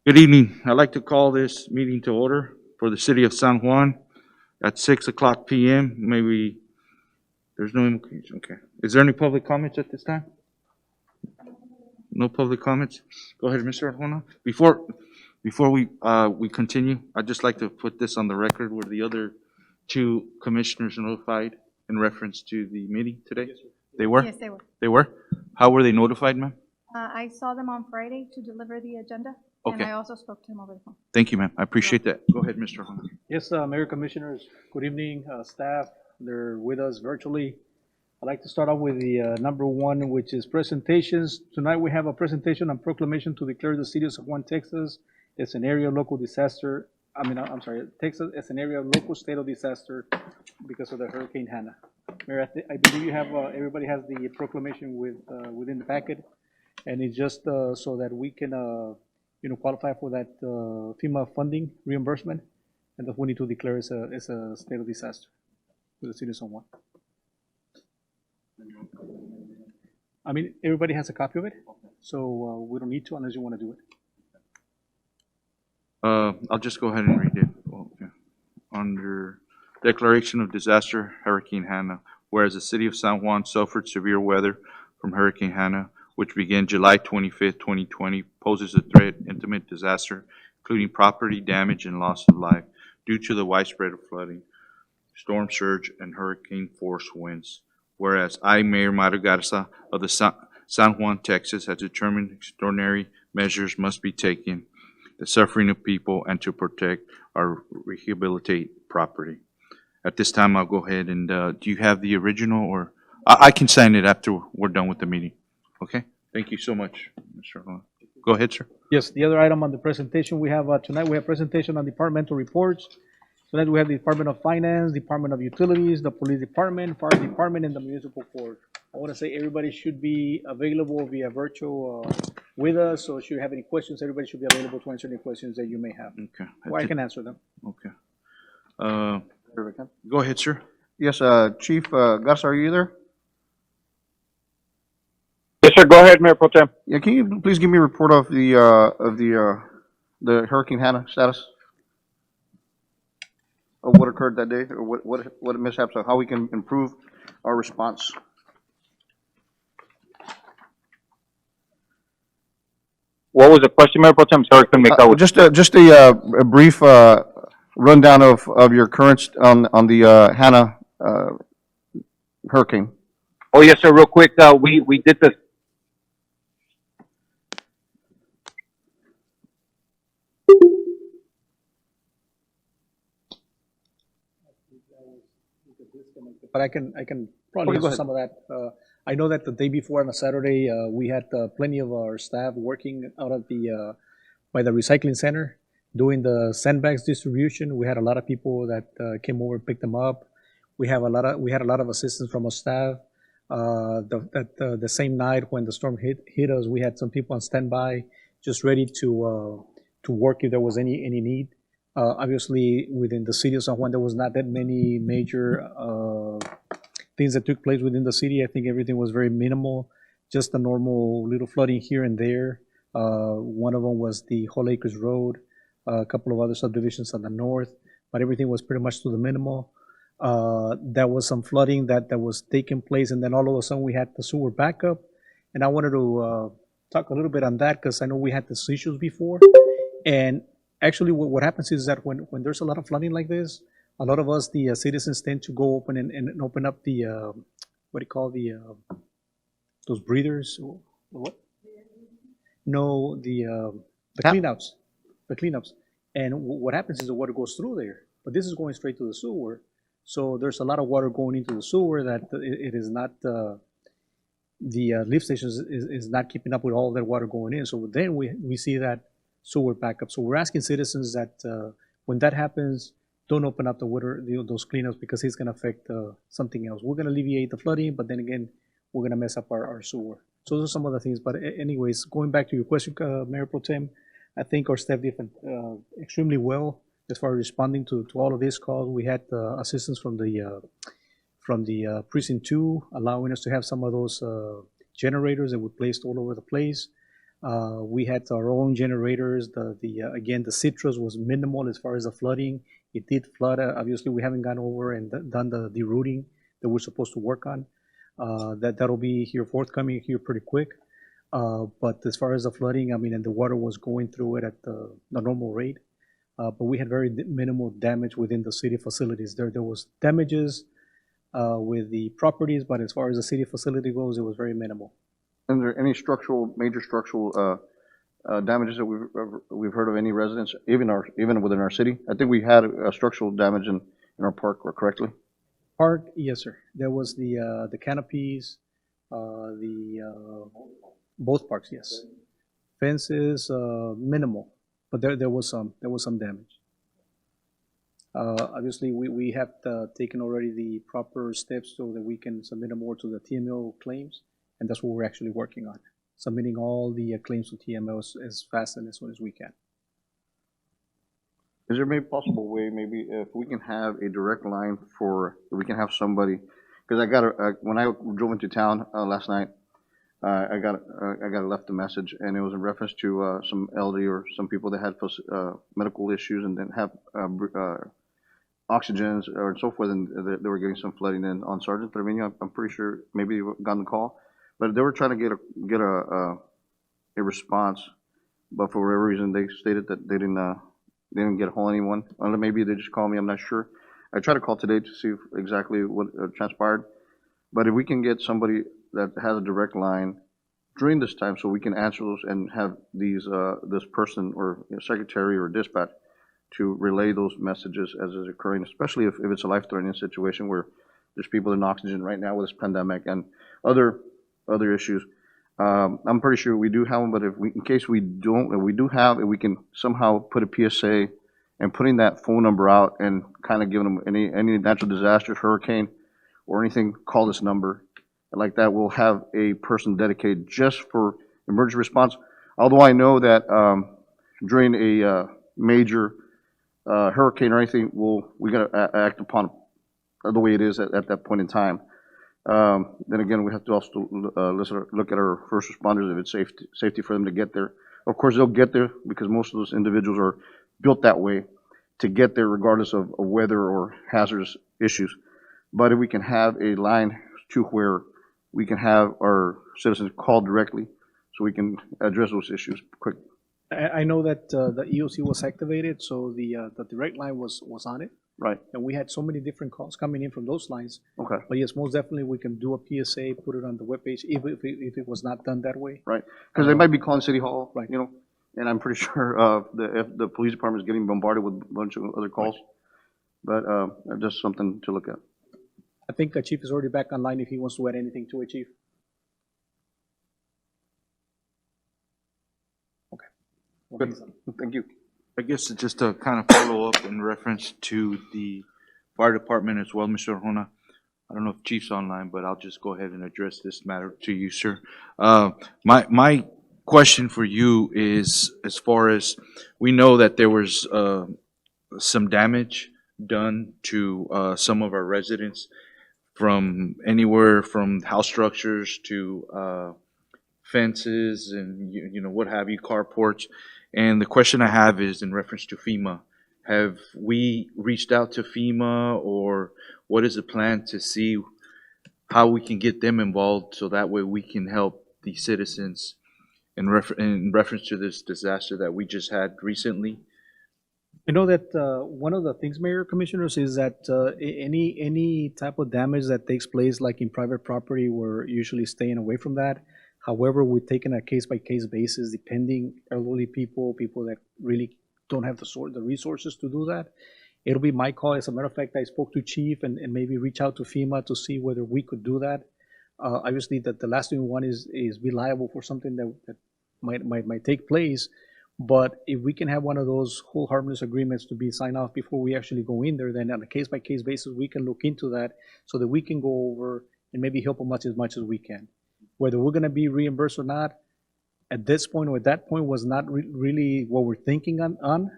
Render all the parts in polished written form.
Good evening. I'd like to call this meeting to order for the city of San Juan at 6 o'clock p.m. Maybe, there's no invocation, okay. Is there any public comments at this time? No public comments? Go ahead, Mr. Arjona. Before we continue, I'd just like to put this on the record. Were the other two commissioners notified in reference to the meeting today? Yes, sir. They were? Yes, they were. They were? How were they notified, ma'am? I saw them on Friday to deliver the agenda, and Okay. I also spoke to him over the phone. Thank you, ma'am. I appreciate that. Go ahead, Mr. Arjona. Yes, Mayor Commissioners, good evening, staff. They're with us virtually. I'd like to start off with the number one, which is presentations. Tonight we have a presentation on proclamation to declare the city of San Juan, Texas as an area of local disaster. Texas as an area of local state of disaster because of the Hurricane Hannah. Mayor, I believe you have, everybody has the proclamation within the packet. And it's just so that we can, qualify for that FEMA funding reimbursement, and that we need to declare as a state of disaster with the city of San Juan. I mean, everybody has a copy of it, so we don't need to unless you want to do it. I'll just go ahead and read it. Okay. Under Declaration of Disaster, Hurricane Hannah, whereas the city of San Juan suffered severe weather from Hurricane Hannah, which began July 25th, 2020, poses a threat, intimate disaster, including property damage and loss of life due to the widespread flooding, storm surge, and hurricane force winds. Whereas I, Mayor Mario Garza of the San Juan, Texas, has determined extraordinary measures must be taken, the suffering of people, and to protect or rehabilitate property. At this time, I'll go ahead and, do you have the original, or I can sign it after we're done with the meeting? Okay, thank you so much, Mr. Juan. Go ahead, sir. Yes, the other item on the presentation we have, tonight we have presentation on departmental reports. Tonight we have the Department of Finance, Department of Utilities, the Police Department, Fire Department, and the Municipal Court. I want to say everybody should be available via virtual with us, so if you have any questions, everybody should be available to answer any questions that you may have. Okay. Or I can answer them. Okay. Go ahead, sir. Yes, Chief Garza, are you there? Yes, sir. Go ahead, Mayor Pro Tem. Yeah, can you please give me a report of the Hurricane Hannah status of what occurred that day, or what mishaps, or how we can improve our response? What was the question, Mayor Pro Tem? Sorry, I couldn't make that. Just a brief rundown of your current on the Hannah hurricane. Oh, yes, sir. Real quick, we did this. But I can probably Okay, go answer some of that. I know that the day before on a Saturday, we had plenty of our staff working out of the by the recycling center doing the sandbags distribution. We had a lot of people that came over, picked them up. We had a lot of assistance from our staff. The same night when the storm hit us, we had some people on standby, just ready to work if there was any need. Obviously, within the city of San Juan, there was not that many major things that took place within the city. I think everything was very minimal, just a normal little flooding here and there. One of them was the Whole Acres Road, a couple of other subdivisions on the north, but everything was pretty much to the minimal. There was some flooding that was taking place, and then all of a sudden we had the sewer backup. And I wanted to talk a little bit on that because I know we had these issues before. And actually what happens is that when there's a lot of flooding like this, a lot of us, the citizens, tend to go open and open up the, what do you call those breathers? What? No, the cleanouts. The cleanups. And what happens is the water goes through there. But this is going straight to the sewer. So there's a lot of water going into the sewer that it is not, the lift stations is not keeping up with all that water going in. So then we see that sewer backup. So we're asking citizens that when that happens, don't open up the water, those cleanups, because it's going to affect something else. We're going to alleviate the flooding, but then again, we're going to mess up our sewer. So those are some of the things. But anyways, going back to your question, Mayor Pro Tem, I think our staff did extremely well as far as responding to all of these calls. We had assistance from the Precinct 2, allowing us to have some of those generators that were placed all over the place. We had our own generators. Again, the citrus was minimal as far as the flooding. It did flood. Obviously, we haven't gone over and done the derouting that we're supposed to work on. That'll be here forthcoming here pretty quick. But as far as the flooding, I mean, and the water was going through it at the normal rate. But we had very minimal damage within the city facilities. There was damages with the properties, but as far as the city facility goes, it was very minimal. Is there any major structural damages that we've heard of any residents, even within our city? I think we had a structural damage in our park, correctly? Park, yes, sir. There was the canopies, both parks, yes. Fences, minimal, but there was some damage. Obviously, we have taken already the proper steps so that we can submit them more to the TML claims, and that's what we're actually working on, submitting all the claims to TML as fast and as soon as we can. Is there maybe a possible way, maybe if we can have a direct line we can have somebody, because when I drove into town last night, I got left a message, and it was in reference to some elderly or some people that had medical issues and then have oxygens or so forth, and they were getting some flooding in on Sergeant Trevino. I'm pretty sure maybe you got the call, but they were trying to get a response, but for whatever reason they stated that they didn't get a hold of anyone. Or maybe they just called me. I'm not sure. I tried to call today to see exactly what transpired, but if we can get somebody that has a direct line during this time, so we can answer those and have this person or secretary or dispatch to relay those messages as is occurring, especially if it's a life-threatening situation where there's people in oxygen right now with this pandemic and other issues. I'm pretty sure we do have them, but in case we don't, if we can somehow put a PSA and putting that phone number out and kind of giving them any natural disaster, hurricane, or anything, call this number. And like that, we'll have a person dedicated just for emergency response. Although I know that during a major hurricane or anything, we got to act upon the way it is at that point in time. Then again, we have to also look at our first responders if it's safety for them to get there. Of course, they'll get there because most of those individuals are built that way to get there regardless of weather or hazardous issues. But if we can have a line to where we can have our citizens call directly so we can address those issues quickly. I know that the EOC was activated, so the direct line was on it. Right. And we had so many different calls coming in from those lines. Okay. But yes, most definitely we can do a PSA, put it on the webpage, if it was not done that way. Right. Because they might be calling City Hall, Right. And I'm pretty sure the police department is getting bombarded with a bunch of other calls. Right. But just something to look at. I think the chief is already back online if he wants to add anything to it, chief. Okay. Good. Thank you. I guess just to kind of follow up in reference to the fire department as well, Mr. Arjona. I don't know if Chief's online, but I'll just go ahead and address this matter to you, sir. My question for you is, as far as we know that there was some damage done to some of our residents, from anywhere from house structures to fences and what have you, carports. And the question I have is in reference to FEMA. Have we reached out to FEMA, or what is the plan to see how we can get them involved so that way we can help the citizens in reference to this disaster that we just had recently? I know that one of the things, Mayor, Commissioners, is that any type of damage that takes place, like in private property, we're usually staying away from that. However, we're taking a case-by-case basis, depending elderly people that really don't have the resources to do that. It'll be my call. As a matter of fact, I spoke to Chief and maybe reach out to FEMA to see whether we could do that. Obviously, that the last thing we want is be liable for something that might take place. But if we can have one of those whole harmless agreements to be signed off before we actually go in there, then on a case-by-case basis, we can look into that so that we can go over and maybe help them as much as we can. Whether we're going to be reimbursed or not, at this point or at that point was not really what we're thinking on,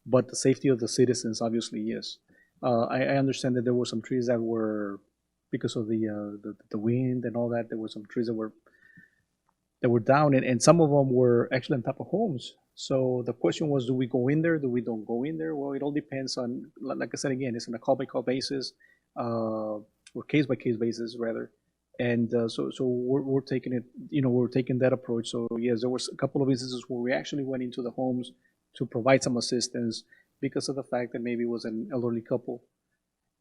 but the safety of the citizens, obviously, yes. I understand that there were some trees that were, because of the wind and all that, there were some trees that that were down, and some of them were actually on top of homes. So the question was, do we go in there? Do we don't go in there? Well, it all depends on, like I said again, it's on a call by call basis, or case by case basis rather. And so we're taking it, we're taking that approach. So yes, there was a couple of instances where we actually went into the homes to provide some assistance because of the fact that maybe it was an elderly couple.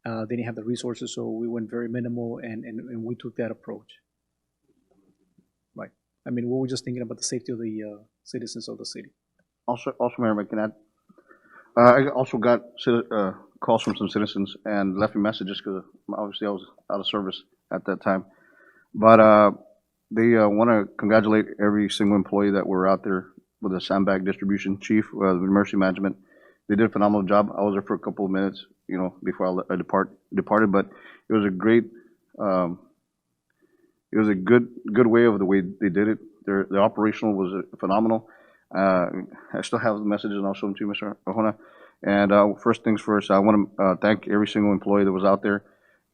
They didn't have the resources, so we went very minimal, and we took that approach. Right. I mean, we were just thinking about the safety of the citizens of the city. Also, Mayor, I can add, I also got calls from some citizens and left me messages because obviously I was out of service at that time. But they want to congratulate every single employee that were out there with the sandbag distribution, chief, the emergency management. They did a phenomenal job. I was there for a couple of minutes, before I departed. But it was a great, it was a good way of the way they did it. The operational was phenomenal. I still have the messages, and I'll show them to you, Mr. Arjona. And first things first, I want to thank every single employee that was out there.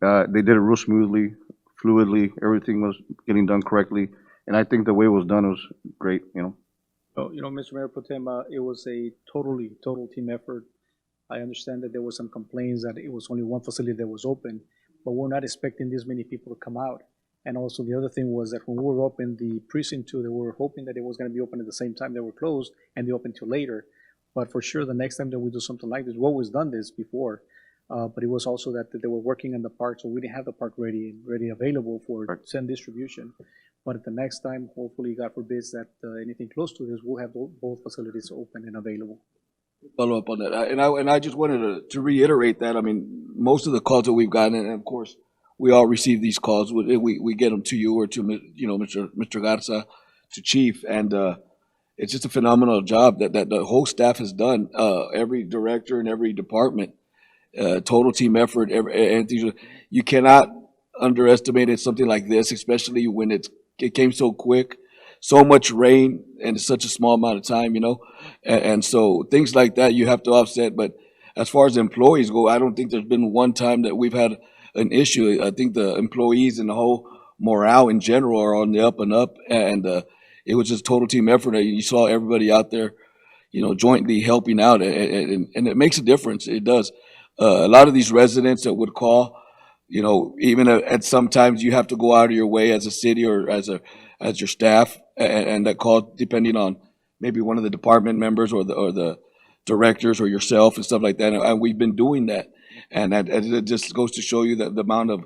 They did it real smoothly, fluidly. Everything was getting done correctly, and I think the way it was done was great. So, Mr. Mayor Pro Tem, it was a total team effort. I understand that there were some complaints that it was only one facility that was open, but we're not expecting this many people to come out. And also the other thing was that when we were open, the precinct 2, they were hoping that it was going to be open at the same time they were closed, and they opened till later. But for sure, the next time that we do something like this, we've always done this before, but it was also that they were working on the park, so we didn't have the park ready available for send distribution. But at the next time, hopefully, God forbids that anything close to this, we'll have both facilities open and available. Follow up on that, and I just wanted to reiterate that. I mean, most of the calls that we've gotten, and of course, we all receive these calls. We get them to you or to Mr. Garza, to Chief, and it's just a phenomenal job that the whole staff has done. Every director and every department, total team effort. You cannot underestimate it, something like this, especially when it came so quick, so much rain in such a small amount of time. And so things like that you have to offset. But as far as employees go, I don't think there's been one time that we've had an issue. I think the employees and the whole morale in general are on the up and up, and it was just total team effort. You saw everybody out there, jointly helping out, and it makes a difference. It does. A lot of these residents that would call, even at sometimes you have to go out of your way as a city or as your staff, and that call depending on maybe one of the department members or the directors or yourself and stuff like that. And we've been doing that. And it just goes to show you that the amount of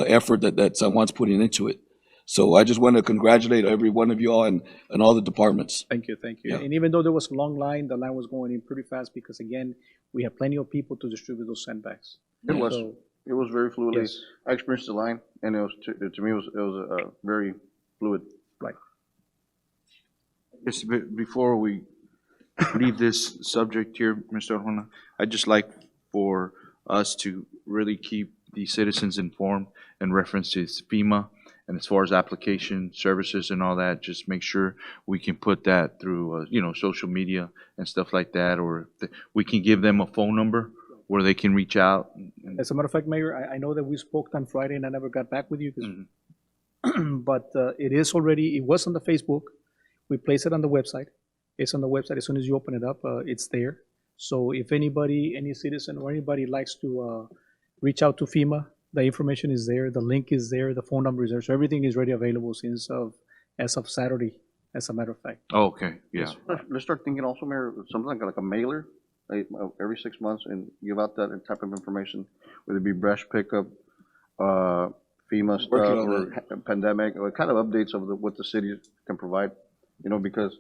effort that someone's putting into it. So I just want to congratulate every one of you all and all the departments. Thank you. Yeah. And even though there was a long line, the line was going in pretty fast because, again, we have plenty of people to distribute those sandbags. It was very fluid. Yes. I experienced the line, and it was to me it was very fluid. Right. Just before we leave this subject here, Mr. Arjona, I'd just like for us to really keep the citizens informed in reference to FEMA, and as far as application services and all that, just make sure we can put that through, social media and stuff like that, or we can give them a phone number where they can reach out. As a matter of fact, Mayor, I know that we spoke on Friday and I never got back with you, but it was on the Facebook. We placed it on the website. It's on the website. As soon as you open it up, it's there. So if any citizen or anybody likes to reach out to FEMA, the information is there, the link is there, the phone number is there. So everything is ready available as of Saturday, as a matter of fact. Oh, okay, yeah. Let's start thinking also, Mayor, something like a mailer, every 6 months, and give out that type of information, whether it be brush pickup, FEMA stuff, or pandemic, or kind of updates of what the city can provide. Because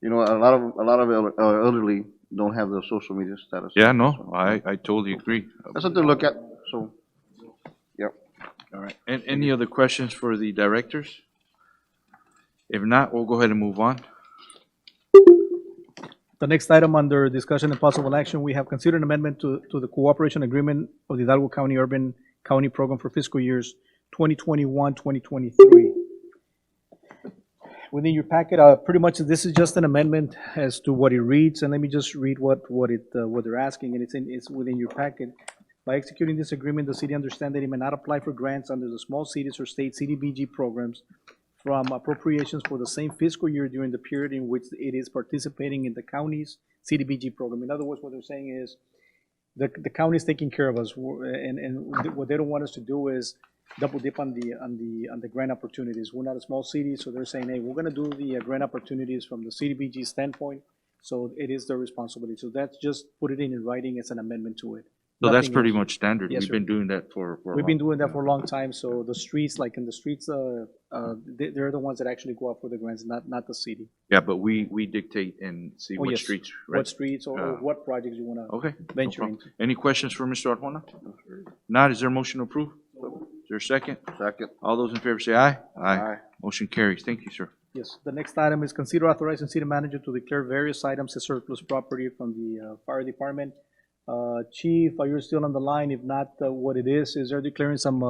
a lot of elderly don't have the social media status. Yeah, no, I totally agree. That's something to look at. So, yeah. All right. And any other questions for the directors? If not, we'll go ahead and move on. The next item under discussion and possible action, we have considered an amendment to the cooperation agreement of the Hidalgo County Urban County Program for fiscal years 2021, 2023. Within your packet, pretty much this is just an amendment as to what it reads, and let me just read what they're asking, and it's within your packet. By executing this agreement, the city understands that it may not apply for grants under the small cities or state CDBG programs from appropriations for the same fiscal year during the period in which it is participating in the county's CDBG program. In other words, what they're saying is, the county is taking care of us, and what they don't want us to do is double dip on the grant opportunities. We're not a small city, so they're saying, hey, we're gonna do the grant opportunities from the CDBG standpoint, so it is their responsibility. So that's just put it in writing as an amendment to it. So that's Nothing pretty else. much standard. Yes, We've sir. been doing that for a We've been long- doing that for a long time, so the streets, like in the streets, they're the ones that actually go out for the grants, not the city. Yeah, but we dictate and see Oh, what yes. streets, What right? streets or what projects you wanna Okay. no venture problem. into. Any questions for Mr. Arjona? Not, is there a motion to approve? Is there a second? Second. All those in favor say aye. Aye. Motion carries. Thank you, sir. Yes, the next item is consider authorizing city manager to declare various items as surplus property from the fire department. Chief, are you still on the line? If not, what it is they're declaring some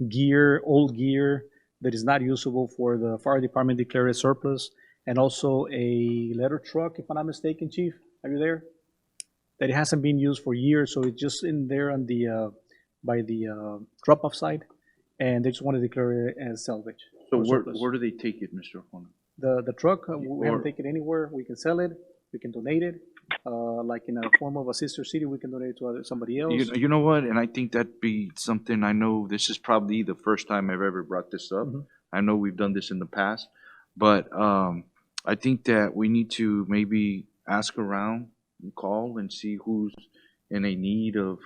gear, old gear that is not usable for the fire department, declare as surplus, and also a letter truck, if I'm not mistaken, Chief, are you there? That it hasn't been used for years, so it's just in there on the, by the drop-off side, and they just want to declare it as salvage. So or where, surplus. where do they take it, Mr. Arjona? The truck, we haven't Or- taken it anywhere, we can sell it, we can donate it, like in a form of a sister city, we can donate it to somebody else. You know what, and I think that'd be something, I know this is probably the first time I've ever brought this up. Mhm. I know we've done this in the past, but I think that we need to maybe ask around, and call and see who's in a need of,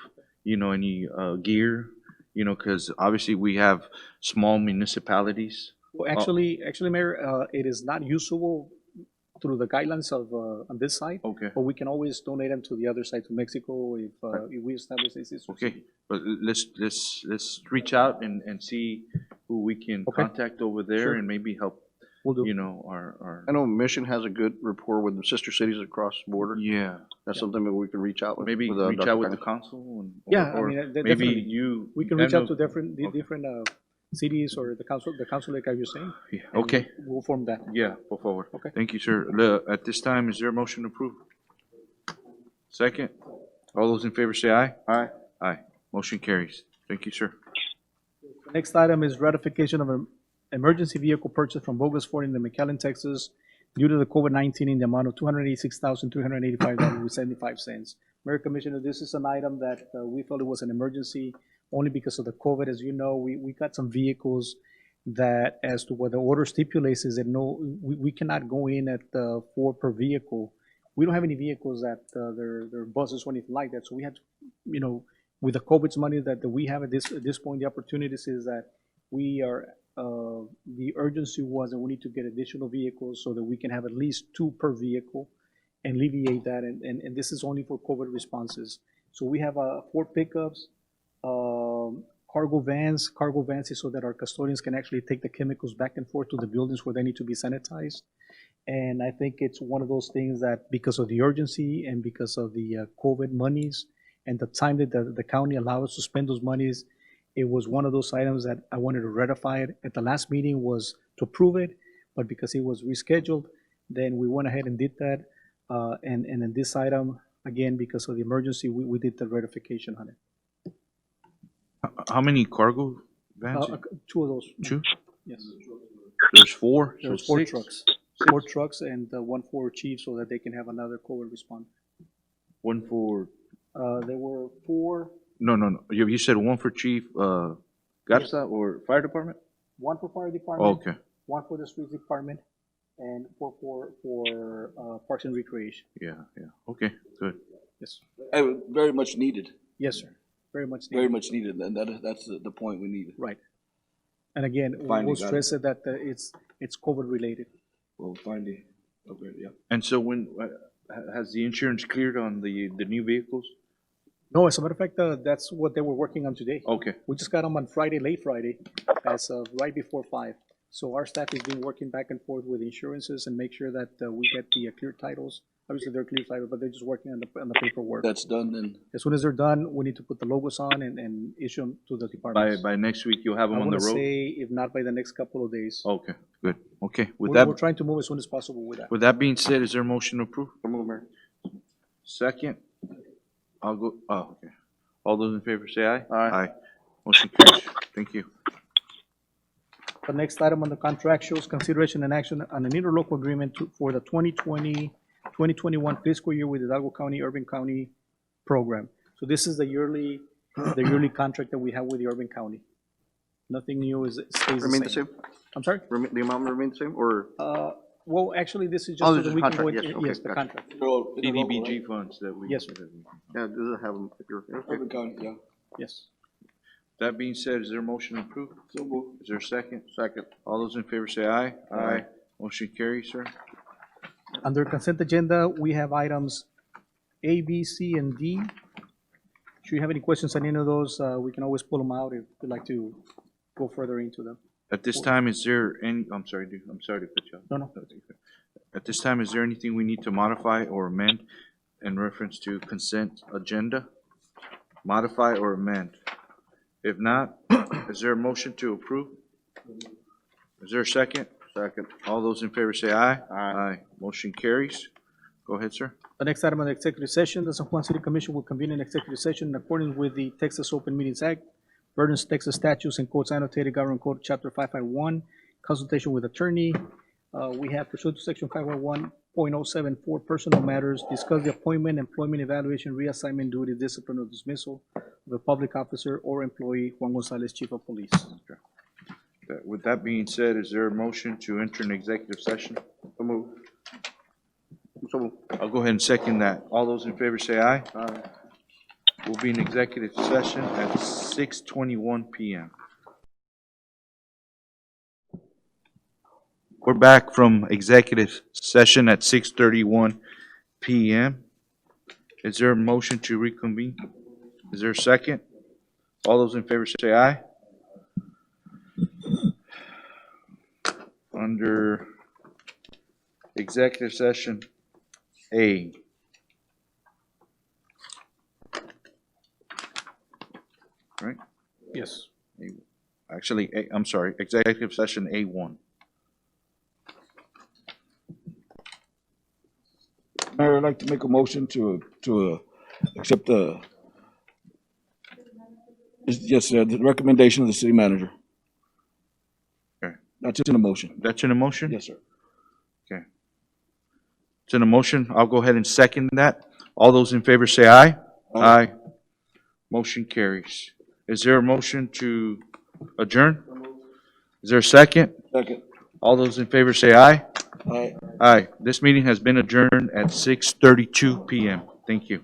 any gear, because obviously we have small municipalities. Well, actually, Mayor, it is not usable through the guidelines of, on this side, Okay, but we can always donate them to the other side, to Mexico, if we establish this sister okay, city. but let's reach out and see who we can Okay. contact over there Sure. and maybe help, We'll do. our, I know Mission has a good rapport with the sister cities across the border. yeah. That's something that we can reach out with. Maybe with, reach Dr. out with the Cañas. council and. Yeah, I or mean, maybe definitely. you. We can reach out to handle- different, Okay. different cities or the council like I was saying. Yeah, and okay, We'll form that. yeah, go forward. Okay. Thank you, sir. At this time, is there a motion to approve? Second? All those in favor say aye. Aye. Aye. Motion carries. Thank you, sir. The next item is ratification of an emergency vehicle purchase from Bogus Ford in the McAllen, Texas, due to the COVID-19 in the amount of $286,385.75. Mayor Commissioner, this is an item that we felt it was an emergency only because of the COVID. As you know, we got some vehicles that, as to what the order stipulates, is that we cannot go in at 4 per vehicle. We don't have any vehicles that they're buses or anything like that, so we had to, with the COVID's money that we have at this point, the opportunities is that we are, the urgency was that we need to get additional vehicles so that we can have at least 2 per vehicle and alleviate that, and this is only for COVID responses. So we have 4 pickups, cargo vans is so that our custodians can actually take the chemicals back and forth to the buildings where they need to be sanitized. And I think it's one of those things that because of the urgency and because of the COVID monies and the time that the county allowed us to spend those monies, it was one of those items that I wanted to ratify it. At the last meeting was to approve it, but because it was rescheduled, then we went ahead and did that. And in this item, again, because of the emergency, we did the ratification on it. How many cargo vans? 2 of those. 2? Yes. There's 4, so There's 4 6. trucks. 4 trucks and 1 for chief so that they can have another COVID responder. 1 for, There were 4, no. You said 1 for Chief Garza or Fire Department? 1 for fire Oh, department, okay, 1 for the streets department, and 4 for parks and recreation. yeah. Okay, good. Yes. Very much needed, Yes, sir. Very much very needed. much needed, and that's the point we needed. Right. And again, Finally we'll got stress it that it's COVID related. Well, finally, okay, yeah. And so when, has the insurance cleared on the new vehicles? No, as a matter of fact, that's what they were working on today. Okay, We just got them on Friday, late Friday, as of right before 5. So our staff has been working back and forth with insurances and make sure that we get the clear titles. Obviously, they're clear titles, but they're just working on the paperwork. That's done then. As soon as they're done, we need to put the logos on and issue them to the departments. by next week you'll have them I on the want to road? say, if not by the next couple of days. Okay, good. Okay, We're trying to move as soon as possible with that. with that being said, is there a motion to approve? So move, Mayor. Second? I'll go, okay. All those in favor say aye. Aye. Motion carries. Thank you. The next item on the contractuals, consideration and action on an interlocal agreement for the 2020-2021 fiscal year with the Hidalgo County Urban County Program. So this is the yearly contract that we have with the Urban County. Nothing new, stays Remain the the same. same? I'm sorry? The amount remain the same, or? Well, actually, this is just Oh, so this that is we can go, contract, yes, okay, yes, the gotcha. contract. DDBG funds that we. Yes, sir. Yeah, does it have them, if you're, okay. Urban County, yeah. Yes. That being said, is there a motion to approve? So moved. Is there a second? Second. All those in favor say aye. Aye. Motion carries, sir. Under consent agenda, we have items A, B, C, and D. Should you have any questions on any of those, we can always pull them out if you'd like to go further into them. At this time, is there any, I'm sorry to cut you off. No. At this time, is there anything we need to modify or amend in reference to consent agenda? Modify or amend? If not, is there a motion to approve? Is there a second? Second. All those in favor say aye. Aye. Motion carries. Go ahead, sir. The next item on the executive session, the San Juan City Commission will convene an executive session in accordance with the Texas Open Meetings Act, Burdens, Texas statutes, and codes annotated Government Code Chapter 551, consultation with attorney. We have pursuant to Section 551.074, personal matters, discuss the appointment, employment evaluation, reassignment duty, discipline, or dismissal of a public officer or employee, Juan Gonzalez, Chief of Police. With that being said, is there a motion to enter an executive session? So move. So move. I'll go ahead and second that. All those in favor say aye. Aye. We'll be in executive session at 6:21 PM. We're back from executive session at 6:31 PM. Is there a motion to reconvene? Is there a second? All those in favor say aye. Under executive session A. Right? Yes. Actually, I'm sorry, executive session A1. Mayor, I'd like to make a motion to accept the the recommendation of the city manager. Okay. That's in a motion. That's in a motion? Yes, sir. Okay. It's in a motion. I'll go ahead and second that. All those in favor say aye. Aye. Motion carries. Is there a motion to adjourn? Is there a second? Second. All those in favor say aye. Aye. Aye. This meeting has been adjourned at 6:32 PM. Thank you.